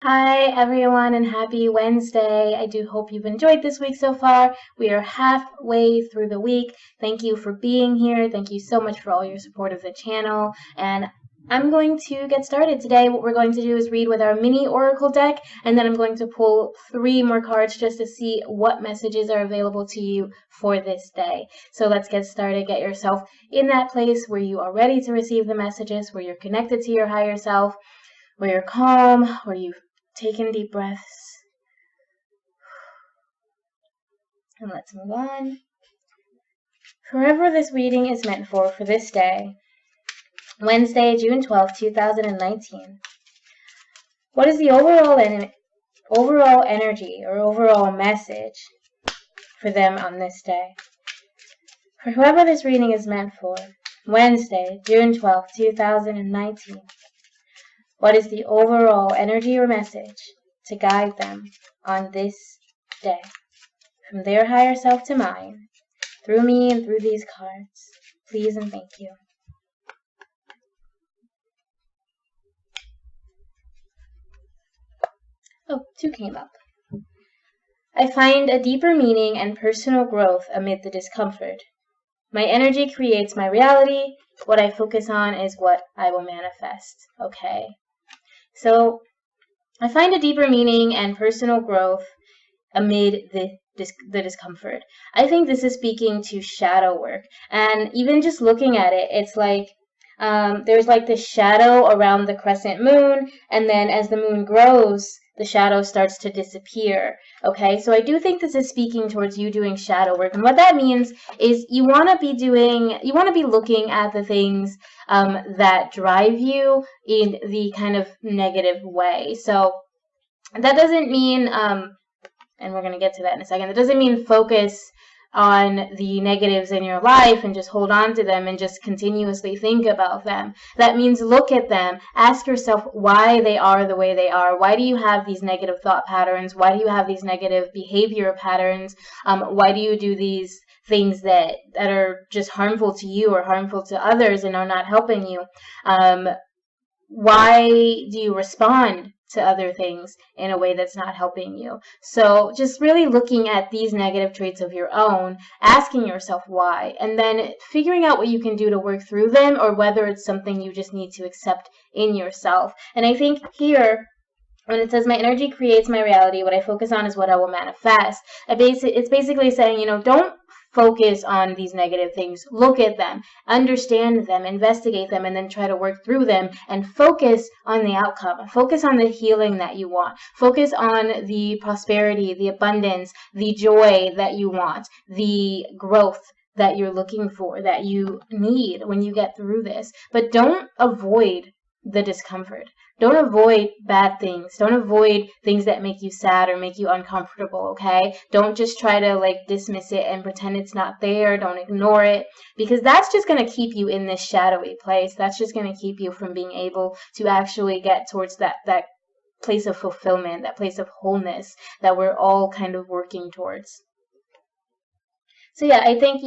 Hi, everyone, and happy Wednesday. I do hope you've enjoyed this week so far. We are halfway through the week. Thank you for being here. Thank you so much for all your support of the channel. And I'm going to get started today. What we're going to do is read with our mini oracle deck, and then I'm going to pull 3 more cards just to see what messages are available to you for this day. So let's get started. Get yourself in that place where you are ready to receive the messages, where you're connected to your higher self, where you're calm, where you've taken deep breaths. And let's move on. Whoever this reading is meant for this day, Wednesday, June 12th, 2019. What is the overall energy or overall message for them on this day? For whoever this reading is meant for, Wednesday, June 12th, 2019. What is the overall energy or message to guide them on this day? From their higher self to mine, through me and through these cards. Please and thank you. Oh, 2 came up. I find a deeper meaning and personal growth amid the discomfort. My energy creates my reality. What I focus on is what I will manifest. Okay. So I find a deeper meaning and personal growth amid the discomfort. I think this is speaking to shadow work. And even just looking at it, it's like there's like this shadow around the crescent moon, and then as the moon grows, the shadow starts to disappear. Okay, so I do think this is speaking towards you doing shadow work. And what that means is you want to be looking at the things that drive you in the kind of negative way. So that doesn't mean, and we're going to get to that in a second, that doesn't mean focus on the negatives in your life and just hold on to them and just continuously think about them. That means look at them, ask yourself why they are the way they are. Why do you have these negative thought patterns? Why do you have these negative behavior patterns? Why do you do these things that are just harmful to you or harmful to others and are not helping you? Why do you respond to other things in a way that's not helping you? So just really looking at these negative traits of your own, asking yourself why, and then figuring out what you can do to work through them, or whether it's something you just need to accept in yourself. And I think here, when it says my energy creates my reality, what I focus on is what I will manifest. It's basically saying, don't focus on these negative things. Look at them, understand them, investigate them, and then try to work through them and focus on the outcome. Focus on the healing that you want. Focus on the prosperity, the abundance, the joy that you want, the growth that you're looking for, that you need when you get through this. But don't avoid the discomfort. Don't avoid bad things. Don't avoid things that make you sad or make you uncomfortable, okay? Don't just try to dismiss it and pretend it's not there. Don't ignore it, because that's just going to keep you in this shadowy place. That's just going to keep you from being able to actually get towards that place of fulfillment, that place of wholeness that we're all kind of working towards. So yeah, I think,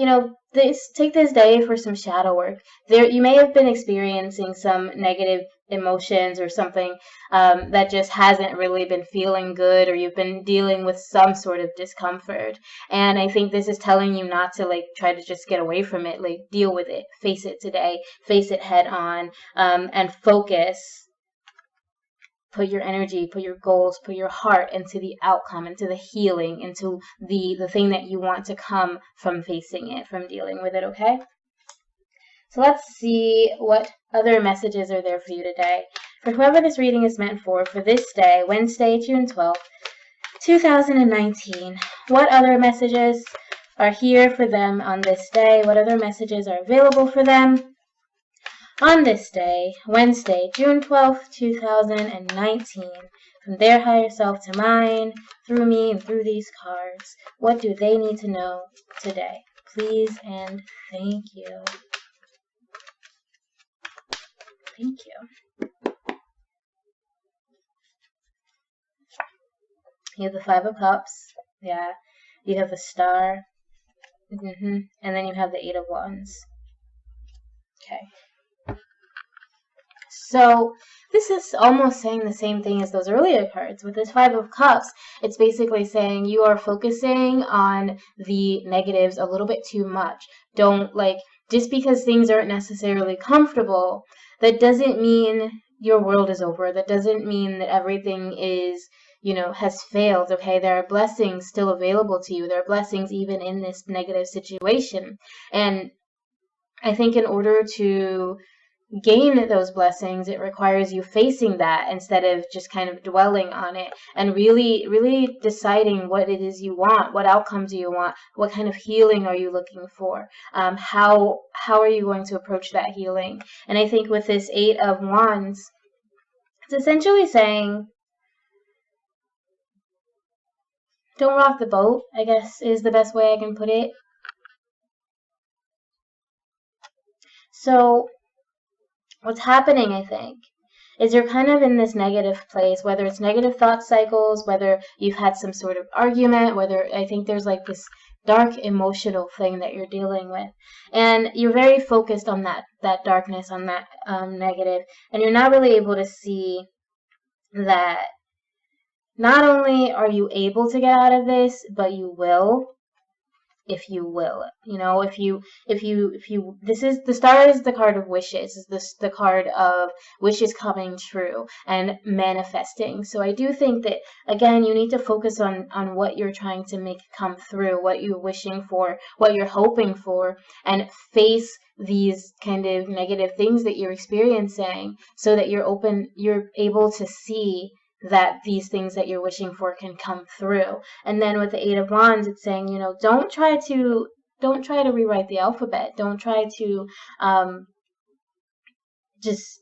take this day for some shadow work. You may have been experiencing some negative emotions or something that just hasn't really been feeling good, or you've been dealing with some sort of discomfort. And I think this is telling you not to try to just get away from it. Deal with it, face it today, face it head on, and focus. Put your energy, put your goals, put your heart into the outcome, into the healing, into the thing that you want to come from facing it, from dealing with it, okay? So let's see what other messages are there for you today. For whoever this reading is meant for this day, Wednesday, June 12th, 2019, what other messages are here for them on this day? What other messages are available for them on this day, Wednesday, June 12th, 2019, from their higher self to mine, through me and through these cards? What do they need to know today? Please and thank you. Thank you. You have the 5 of Cups. Yeah. You have the Star. And then you have the 8 of Wands. Okay. So this is almost saying the same thing as those earlier cards. With this Five of Cups, it's basically saying you are focusing on the negatives a little bit too much. Don't, like, just because things aren't necessarily comfortable, that doesn't mean your world is over. That doesn't mean that everything is, has failed. Okay, there are blessings still available to you. There are blessings even in this negative situation. And I think in order to gain those blessings, it requires you facing that instead of just kind of dwelling on it, and really deciding what it is you want, what outcomes do you want, what kind of healing are you looking for, how are you going to approach that healing. And I think with this Eight of Wands, it's essentially saying, don't rock the boat, I guess is the best way I can put it. So what's happening, I think, is you're kind of in this negative place, whether it's negative thought cycles, whether you've had some sort of argument, whether I think there's like this dark emotional thing that you're dealing with. And you're very focused on that darkness, on that negative, and you're not really able to see that not only are you able to get out of this, but you will. If you will, this is, the star is the card of wishes, is this the card of wishes coming true and manifesting. So I do think that, again, you need to focus on what you're trying to make come through, what you're wishing for, what you're hoping for, and face these kind of negative things that you're experiencing, so that you're able to see that these things that you're wishing for can come through. And then with the Eight of Wands, it's saying, don't try to rewrite the alphabet. Don't try to just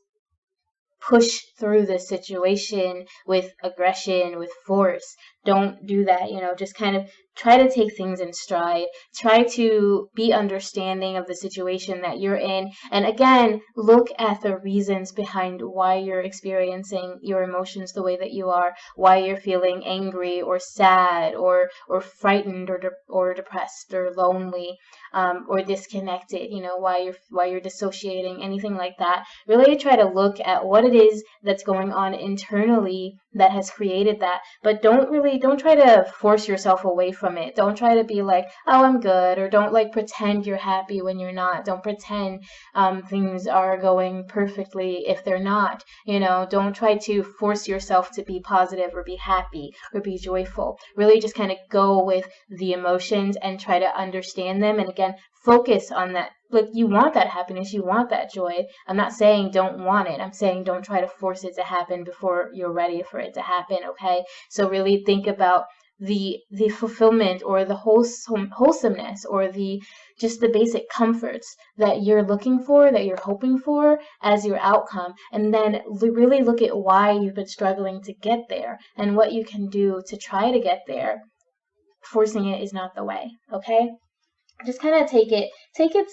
push through this situation with aggression, with force. Don't do that. Just kind of try to take things in stride. Try to be understanding of the situation that you're in. And again, look at the reasons behind why you're experiencing your emotions the way that you are, why you're feeling angry or sad or frightened or depressed or lonely, or disconnected, why you're dissociating, anything like that. Really try to look at what it is that's going on internally that has created that. But don't try to force yourself away from it. Don't try to be like, oh, I'm good, or don't like pretend you're happy when you're not. Don't pretend things are going perfectly if they're not. Don't try to force yourself to be positive or be happy or be joyful. Really just kind of go with the emotions and try to understand them, and again, focus on that. Like, you want that happiness, you want that joy. I'm not saying don't want it. I'm saying don't try to force it to happen before you're ready for it to happen, okay? So really think about the fulfillment or the wholesomeness or the basic comforts that you're looking for, that you're hoping for as your outcome, and then really look at why you've been struggling to get there and what you can do to try to get there. Forcing it is not the way, okay? Just kind of take it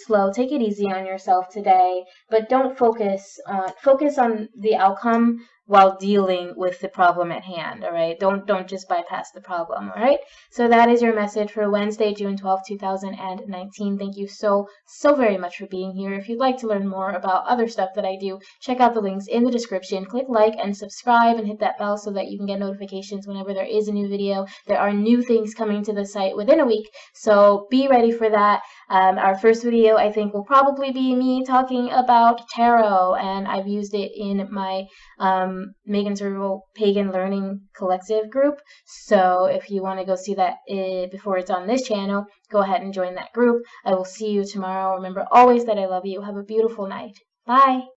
slow, take it easy on yourself today, but don't focus on the outcome while dealing with the problem at hand, all right? Don't just bypass the problem, all right? So that is your message for Wednesday, June 12th, 2019. Thank you so very much for being here. If you'd like to learn more about other stuff that I do, check out the links in the description. Click like and subscribe and hit that bell so that you can get notifications whenever there is a new video. There are new things coming to the site within a week, so be ready for that. Our first video, I think, will probably be me talking about tarot, and I've used it in my Maiden Cerebral Pagan Learning Collective group. So if you want to go see that before it's on this channel, go ahead and join that group. I will see you tomorrow. Remember always that I love you. Have a beautiful night. Bye.